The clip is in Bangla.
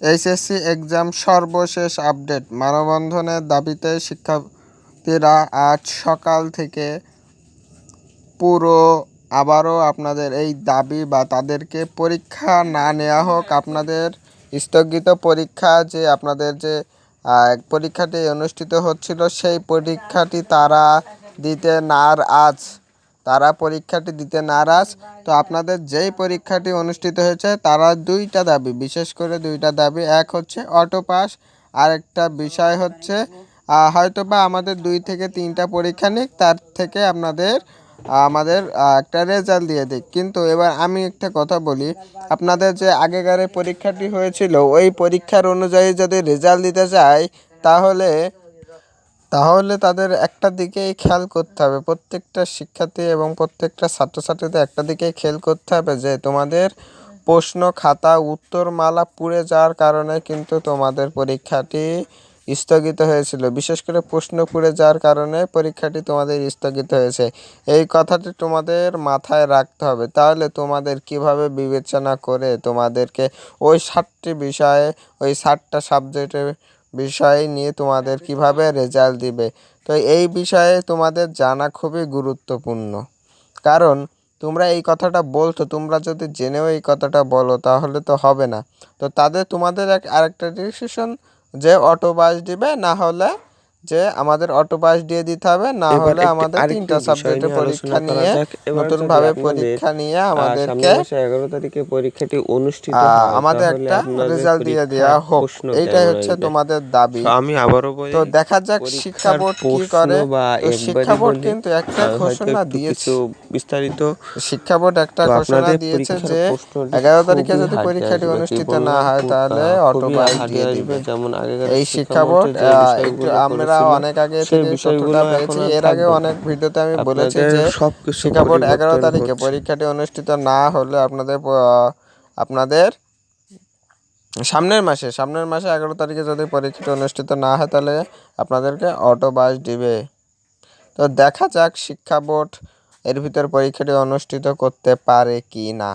এইচএসসি এক্সাম সর্বশেষ আপডেট। মানববন্ধনের দাবিতে শিক্ষার্থীরা আজ সকাল থেকে আবারও আপনাদের এই দাবি বা তাদেরকে পরীক্ষা না নেওয়া হোক, আপনাদের স্থগিত পরীক্ষা যে আপনাদের যে পরীক্ষাটি অনুষ্ঠিত হচ্ছিল সেই পরীক্ষাটি তারা পরীক্ষাটি দিতে নারাজ। তো আপনাদের যেই পরীক্ষাটি অনুষ্ঠিত হয়েছে তারা দুইটা দাবি, বিশেষ করে দুইটা দাবি। এক হচ্ছে অটো পাস, আরেকটা বিষয় হচ্ছে হয়তোবা আমাদের 2 থেকে 3টা পরীক্ষা নিক, তার থেকে আমাদের একটা রেজাল্ট দিয়ে দিক। কিন্তু এবার আমি একটা কথা বলি, আপনাদের যে আগেকার পরীক্ষাটি হয়েছিল ওই পরীক্ষার অনুযায়ী যদি রেজাল্ট দিতে চায় তাহলে তাদের একটা দিকেই খেয়াল করতে হবে, প্রত্যেকটা শিক্ষার্থী এবং প্রত্যেকটা ছাত্রছাত্রীদের একটা দিকেই খেয়াল করতে হবে যে তোমাদের প্রশ্ন খাতা উত্তরমালা পুড়ে যাওয়ার কারণে কিন্তু তোমাদের পরীক্ষাটি স্থগিত হয়েছিল। বিশেষ করে প্রশ্ন পুড়ে যাওয়ার কারণে পরীক্ষাটি তোমাদের স্থগিত হয়েছে। এই কথাটি তোমাদের মাথায় রাখতে হবে। তাহলে তোমাদের কিভাবে বিবেচনা করে তোমাদেরকে ওই 7টি বিষয়ে, ওই 7টা সাবজেক্টের বিষয় নিয়ে তোমাদের কিভাবে রেজাল্ট দিবে। তো এই বিষয়ে তোমাদের জানা খুবই গুরুত্বপূর্ণ, কারণ তোমরা এই কথাটা বলছো, তোমরা যদি জেনেও এই কথাটা বলো তাহলে তো হবে না। তো তোমাদের আরেকটা ডিসিশন যে অটো পাস দিবে, না হলে যে আমাদের অটো পাস দিয়ে দিতে হবে, না হলে আমাদের 3টা সাবজেক্টের পরীক্ষা নিয়ে নতুনভাবে পরীক্ষা নিয়ে আমাদেরকে 11 তারিখে পরীক্ষাটি অনুষ্ঠিত আমাদের একটা রেজাল্ট দিয়ে দেওয়া হোক। এইটাই হচ্ছে তোমাদের দাবি। আমি আবারও বলি, তো দেখা যাক শিক্ষা বোর্ড কি করে। শিক্ষা বোর্ড কিন্তু একটা ঘোষণা দিয়েছে, বিস্তারিত শিক্ষা বোর্ড একটা ঘোষণা দিয়েছে যে 11 তারিখে যদি পরীক্ষাটি অনুষ্ঠিত না হয় তাহলে অটো পাস দিয়ে দিবে। এই শিক্ষা বোর্ড একটু আমরা অনেক আগে থেকে তথ্যটা পেয়েছি, এর আগে অনেক ভিডিওতে আমি বলেছি যে শিক্ষা বোর্ড 11 তারিখে পরীক্ষাটি অনুষ্ঠিত না হলে আপনাদের সামনের মাসে 11 তারিখে যদি পরীক্ষাটি অনুষ্ঠিত না হয় তাহলে আপনাদেরকে অটো পাস দিবে। তো দেখা যাক শিক্ষা বোর্ড এর ভিতর পরীক্ষাটি অনুষ্ঠিত করতে পারে কি না।